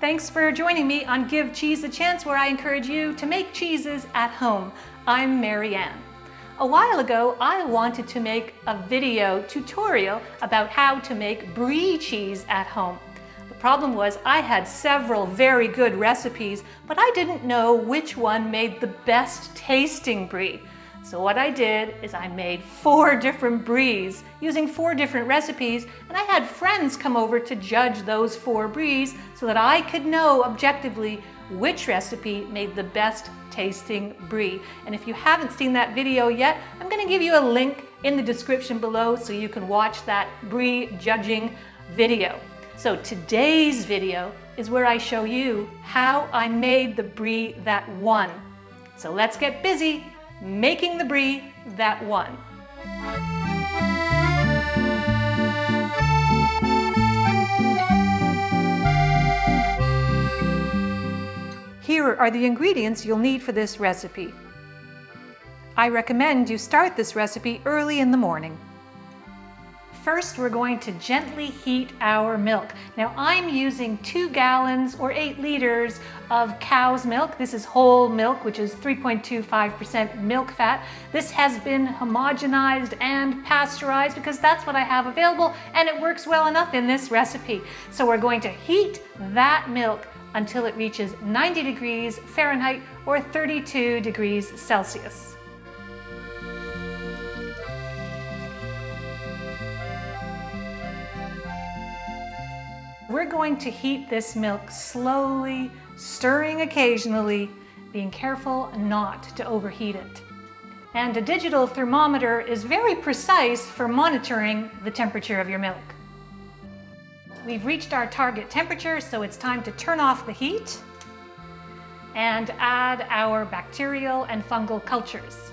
Thanks for joining me on Give Cheese a Chance, where I encourage you to make cheeses at home. I'm Mary Ann. A while ago, I wanted to make a video tutorial about how to make Brie cheese at home. The problem was I had several very good recipes, but I didn't know which one made the best tasting Brie. So what I did is I made 4 different Bries using 4 different recipes, and I had friends come over to judge those 4 Bries so that I could know objectively which recipe made the best tasting Brie. And if you haven't seen that video yet, I'm going to give you a link in the description below so you can watch that Brie judging video. So today's video is where I show you how I made the Brie that won. So let's get busy making the Brie that won. Here are the ingredients you'll need for this recipe. I recommend you start this recipe early in the morning. First, we're going to gently heat our milk. Now, I'm using 2 gallons or 8 liters of cow's milk. This is whole milk, which is 3.25% milk fat. This has been homogenized and pasteurized because that's what I have available, and it works well enough in this recipe. So we're going to heat that milk until it reaches 90 degrees Fahrenheit or 32 degrees Celsius. We're going to heat this milk slowly, stirring occasionally, being careful not to overheat it. And a digital thermometer is very precise for monitoring the temperature of your milk. We've reached our target temperature, so it's time to turn off the heat and add our bacterial and fungal cultures.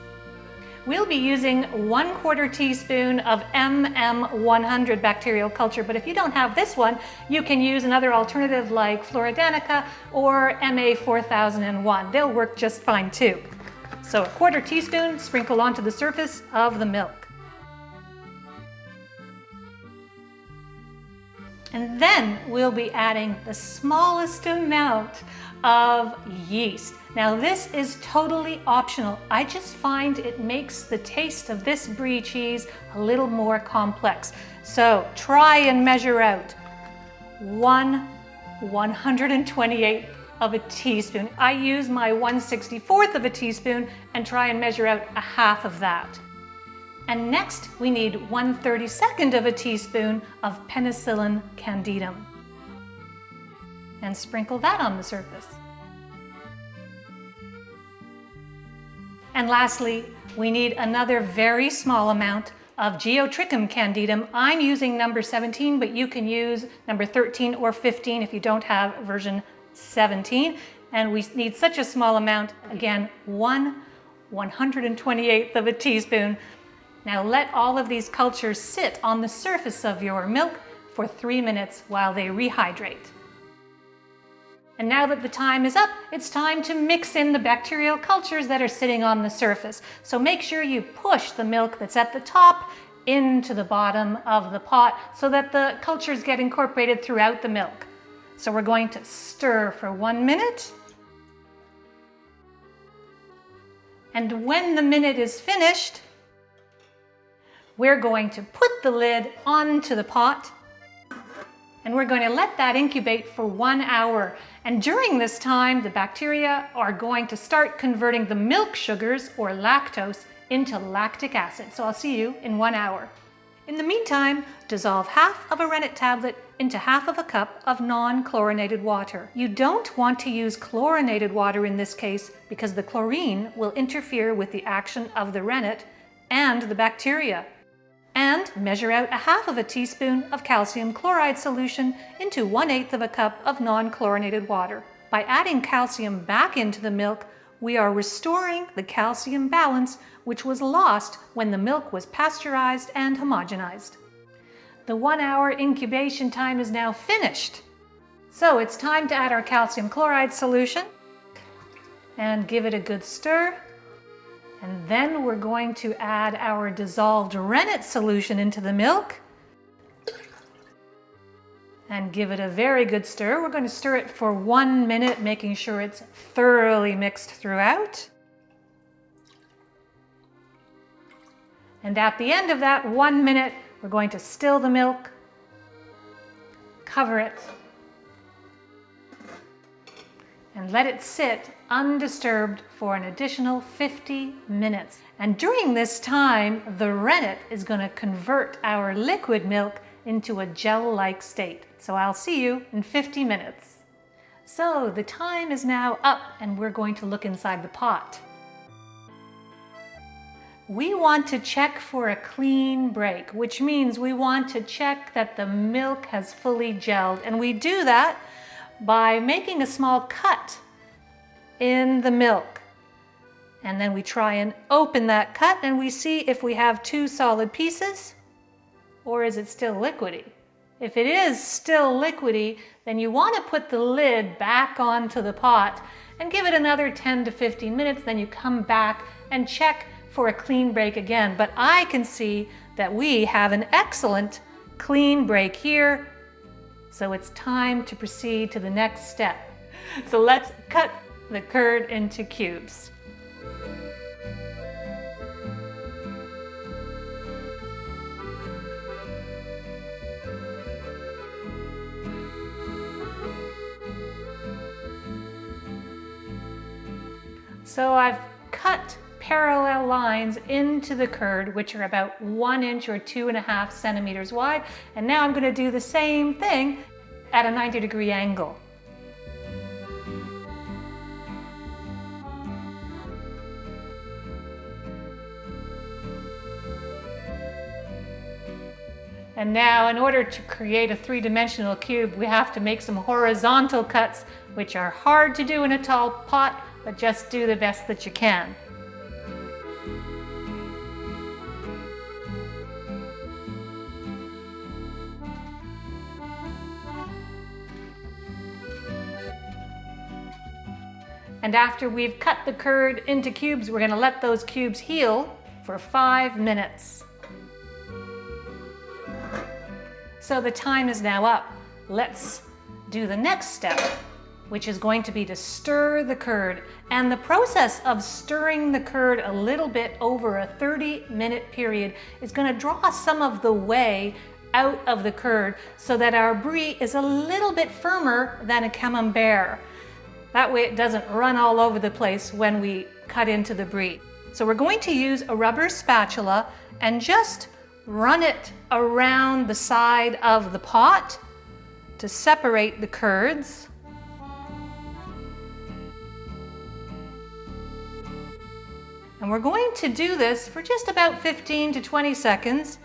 We'll be using 1/4 teaspoon of MM100 bacterial culture, but if you don't have this one, you can use another alternative like Floridanica or MA4001. They'll work just fine too. So 1/4 teaspoon sprinkle onto the surface of the milk. And then we'll be adding the smallest amount of yeast. Now this is totally optional. I just find it makes the taste of this Brie cheese a little more complex. So try and measure out 1/128th of a teaspoon. I use my 1/64th of a teaspoon and try and measure out 1/2 of that. And next we need 1/32nd of a teaspoon of Penicillium Candidum. And sprinkle that on the surface. And lastly, we need another very small amount of Decant Candidum. I'm using number 17, but you can use number 13 or 15 if you don't have version 17. And we need such a small amount, again, 1/128th of a teaspoon. Now let all of these cultures sit on the surface of your milk for 3 minutes while they rehydrate. And now that the time is up, it's time to mix in the bacterial cultures that are sitting on the surface. So make sure you push the milk that's at the top into the bottom of the pot so that the cultures get incorporated throughout the milk. So we're going to stir for 1 minute. And when the minute is finished, we're going to put the lid onto the pot. And we're going to let that incubate for 1 hour. And during this time, the bacteria are going to start converting the milk sugars, or lactose, into lactic acid. So I'll see you in 1 hour. In the meantime, dissolve 1/2 of a rennet tablet into 1/2 of a cup of non-chlorinated water. You don't want to use chlorinated water in this case because the chlorine will interfere with the action of the rennet and the bacteria. And measure out 1/2 of a teaspoon of calcium chloride solution into 1/8 of a cup of non-chlorinated water. By adding calcium back into the milk, we are restoring the calcium balance which was lost when the milk was pasteurized and homogenized. The 1 hour incubation time is now finished. So it's time to add our calcium chloride solution and give it a good stir. And then we're going to add our dissolved rennet solution into the milk. and give it a very good stir. We're going to stir it for 1 minute, making sure it's thoroughly mixed throughout. And at the end of that 1 minute, we're going to still the milk, cover it, and let it sit undisturbed for an additional 50 minutes. And during this time, the rennet is going to convert our liquid milk into a gel-like state. So I'll see you in 50 minutes. So the time is now up and we're going to look inside the pot. We want to check for a clean break, which means we want to check that the milk has fully gelled. And we do that by making a small cut in the milk. And then we try and open that cut and we see if we have 2 solid pieces or is it still liquidy. If it is still liquidy, then you want to put the lid back onto the pot and give it another 10 to 15 minutes. Then you come back and check for a clean break again. But I can see that we have an excellent clean break here. So it's time to proceed to the next step. So let's cut the curd into cubes. So I've cut parallel lines into the curd, which are about 1 inch or 2.5 centimeters wide. And now I'm going to do the same thing at a 90-degree angle. And now, in order to create a 3-dimensional cube, we have to make some horizontal cuts, which are hard to do in a tall pot, but just do the best that you can. And after we've cut the curd into cubes, we're going to let those cubes heal for 5 minutes. So the time is now up. Let's do the next step, which is going to be to stir the curd. And the process of stirring the curd a little bit over a 30-minute period is going to draw some of the whey out of the curd so that our brie is a little bit firmer than a camembert. That way it doesn't run all over the place when we cut into the brie. So we're going to use a rubber spatula and just run it around the side of the pot to separate the curds. And we're going to do this for just about 15 to 20 seconds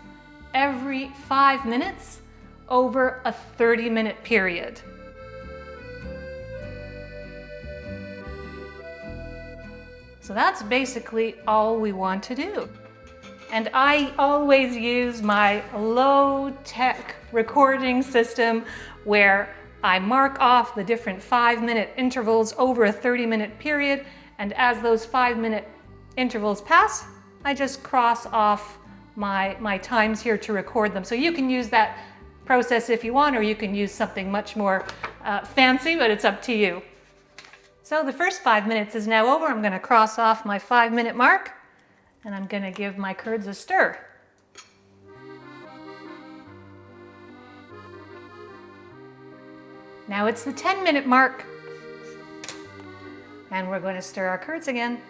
every 5 minutes over a 30-minute period. So that's basically all we want to do. And I always use my low-tech recording system where I mark off the different 5-minute intervals over a 30-minute period. And as those 5-minute intervals pass, I just cross off my times here to record them. So you can use that process if you want, or you can use something much more fancy, but it's up to you. So the first 5 minutes is now over. I'm going to cross off my 5-minute mark. And I'm going to give my curds a stir. Now it's the 10-minute mark. And we're going to stir our curds again.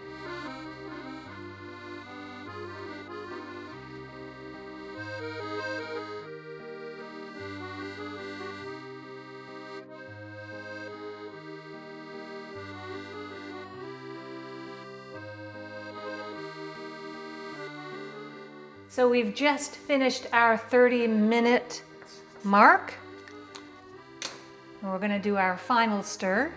So we've just finished our 30-minute mark. And we're going to do our final stir.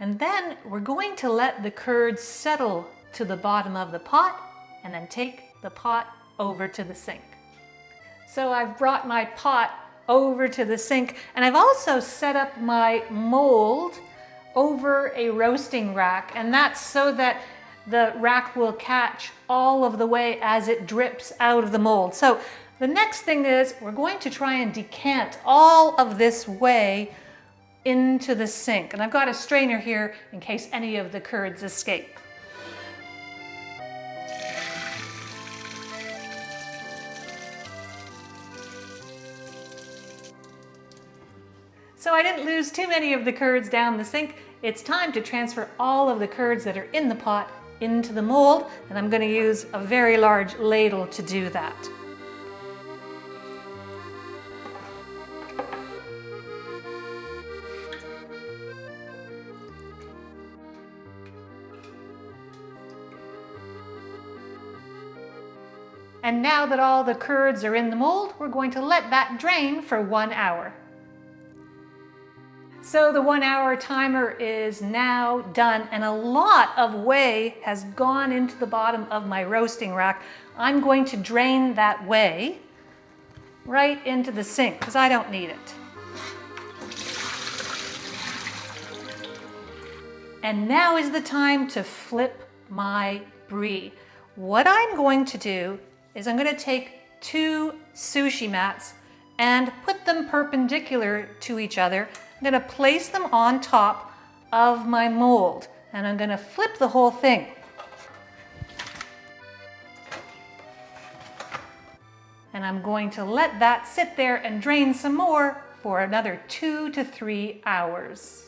And then we're going to let the curds settle to the bottom of the pot and then take the pot over to the sink. So I've brought my pot over to the sink, and I've also set up my mold over a roasting rack, and that's so that the rack will catch all of the whey as it drips out of the mold. So the next thing is we're going to try and decant all of this whey into the sink. And I've got a strainer here in case any of the curds escape. So I didn't lose too many of the curds down the sink. It's time to transfer all of the curds that are in the pot into the mold, and I'm going to use a very large ladle to do that. And now that all the curds are in the mold, we're going to let that drain for 1 hour. So the 1 hour timer is now done, and a lot of whey has gone into the bottom of my roasting rack. I'm going to drain that whey right into the sink because I don't need it. And now is the time to flip my Brie. What I'm going to do is I'm going to take 2 sushi mats and put them perpendicular to each other. I'm going to place them on top of my mold, and I'm going to flip the whole thing. And I'm going to let that sit there and drain some more for another 2 to 3 hours.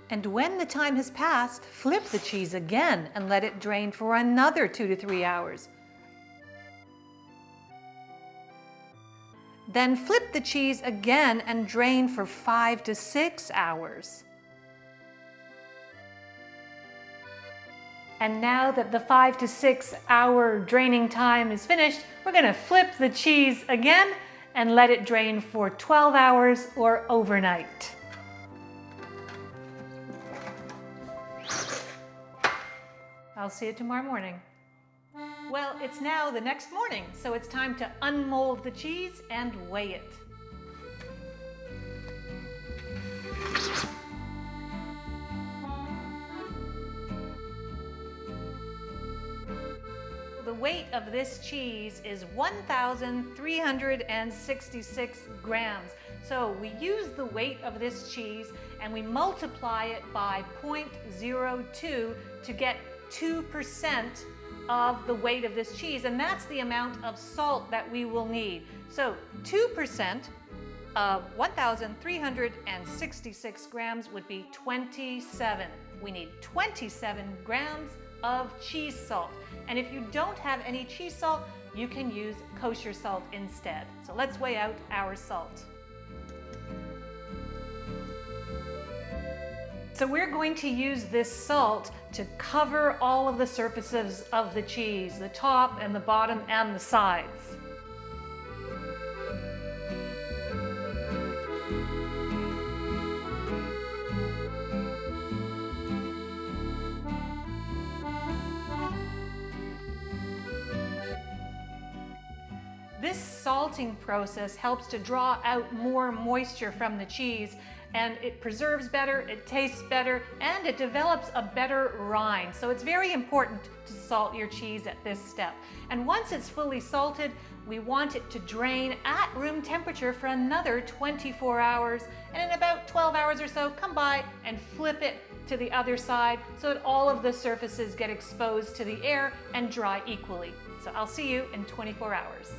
And when the time has passed, flip the cheese again and let it drain for another 2 to 3 hours. Then flip the cheese again and drain for 5 to 6 hours. And now that the 5 to 6 hour draining time is finished, we're going to flip the cheese again and let it drain for 12 hours or overnight. I'll see you tomorrow morning. Well, it's now the next morning, so it's time to unmold the cheese and weigh it. The weight of this cheese is 1,366 grams. So we use the weight of this cheese and we multiply it by 0.02 to get 2% of the weight of this cheese, and that's the amount of salt that we will need. So 2% of 1,366 grams would be 27. We need 27 grams of cheese salt. And if you don't have any cheese salt, you can use kosher salt instead. So let's weigh out our salt. So we're going to use this salt to cover all of the surfaces of the cheese, the top and the bottom and the sides. This salting process helps to draw out more moisture from the cheese, and it preserves better, it tastes better, and it develops a better rind. So it's very important to salt your cheese at this step. And once it's fully salted, we want it to drain at room temperature for another 24 hours. And in about 12 hours or so, come by and flip it to the other side so that all of the surfaces get exposed to the air and dry equally. So I'll see you in 24 hours.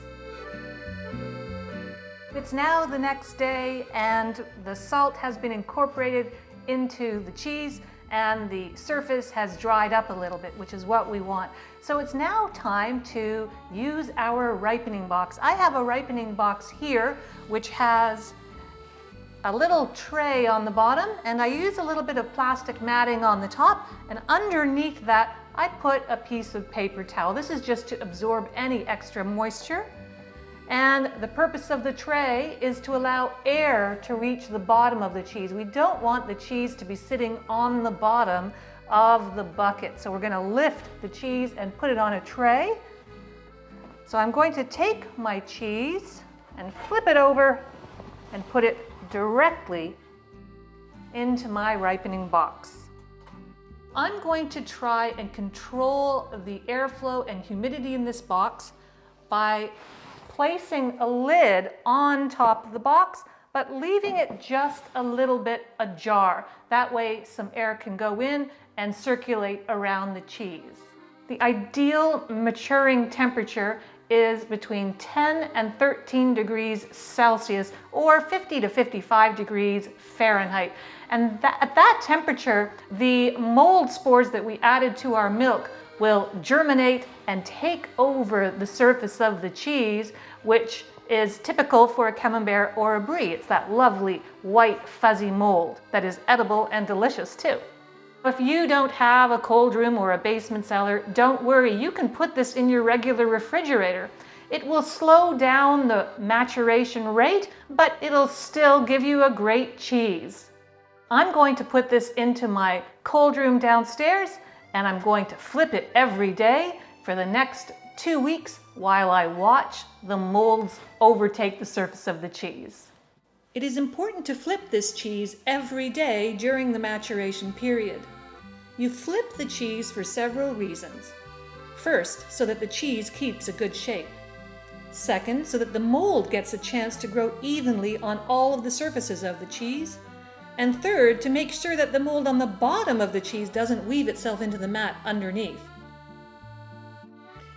It's now the next day and the salt has been incorporated into the cheese and the surface has dried up a little bit, which is what we want. So it's now time to use our ripening box. I have a ripening box here which has a little tray on the bottom, and I use a little bit of plastic matting on the top, and underneath that I put a piece of paper towel. This is just to absorb any extra moisture. And the purpose of the tray is to allow air to reach the bottom of the cheese. We don't want the cheese to be sitting on the bottom of the bucket. So we're going to lift the cheese and put it on a tray. So I'm going to take my cheese and flip it over and put it directly into my ripening box. I'm going to try and control the airflow and humidity in this box by placing a lid on top of the box, but leaving it just a little bit ajar. That way some air can go in and circulate around the cheese. The ideal maturing temperature is between 10 and 13 degrees Celsius or 50 to 55 degrees Fahrenheit. And at that temperature, the mold spores that we added to our milk will germinate and take over the surface of the cheese, which is typical for a camembert or a brie. It's that lovely white fuzzy mold that is edible and delicious too. If you don't have a cold room or a basement cellar, don't worry, you can put this in your regular refrigerator. It will slow down the maturation rate, but it'll still give you a great cheese. I'm going to put this into my cold room downstairs, and I'm going to flip it every day for the next 2 weeks while I watch the molds overtake the surface of the cheese. It is important to flip this cheese every day during the maturation period. You flip the cheese for several reasons. First, so that the cheese keeps a good shape. Second, so that the mold gets a chance to grow evenly on all of the surfaces of the cheese. And third, to make sure that the mold on the bottom of the cheese doesn't weave itself into the mat underneath.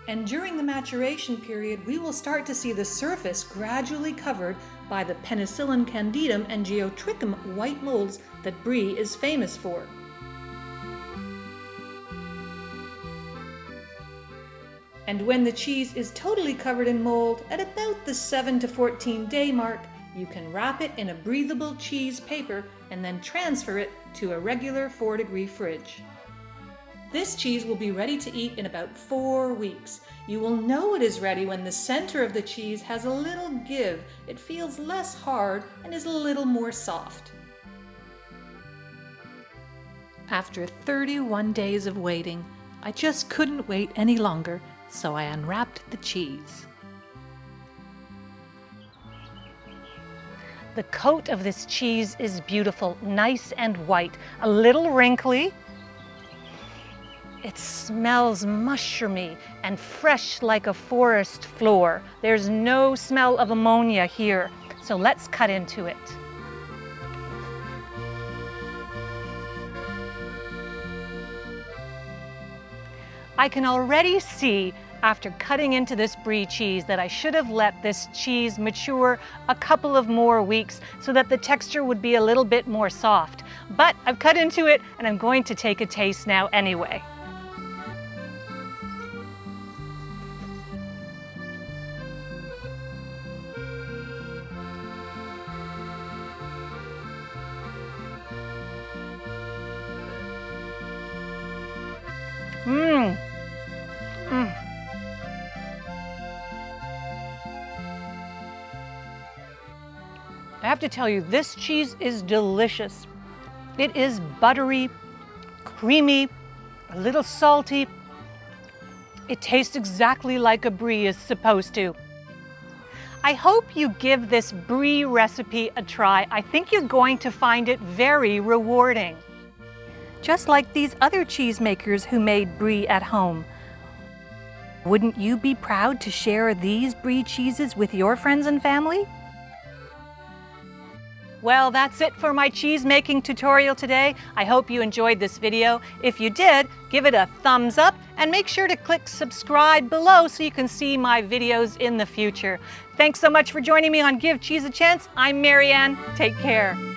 And during the maturation period, we will start to see the surface gradually covered by the Penicillium Candidum and Geotrichum white molds that Brie is famous for. And when the cheese is totally covered in mold, at about the 7 to 14 day mark, you can wrap it in a breathable cheese paper and then transfer it to a regular 4-degree fridge. This cheese will be ready to eat in about 4 weeks. You will know it is ready when the center of the cheese has a little give. It feels less hard and is a little more soft. After 31 days of waiting, I just couldn't wait any longer, so I unwrapped the cheese. The coat of this cheese is beautiful, nice and white, a little wrinkly. It smells mushroomy and fresh like a forest floor. There's no smell of ammonia here, so let's cut into it. I can already see after cutting into this Brie cheese that I should have let this cheese mature a couple of more weeks so that the texture would be a little bit more soft. But I've cut into it and I'm going to take a taste now anyway. I have to tell you, this cheese is delicious. It is buttery, creamy, a little salty. It tastes exactly like a Brie is supposed to. I hope you give this Brie recipe a try. I think you're going to find it very rewarding. Just like these other cheesemakers who made Brie at home. Wouldn't you be proud to share these Brie cheeses with your friends and family? Well, that's it for my cheese making tutorial today. I hope you enjoyed this video. If you did, give it a thumbs up and make sure to click subscribe below so you can see my videos in the future. Thanks so much for joining me on Give Cheese a Chance. I'm Marianne. Take care.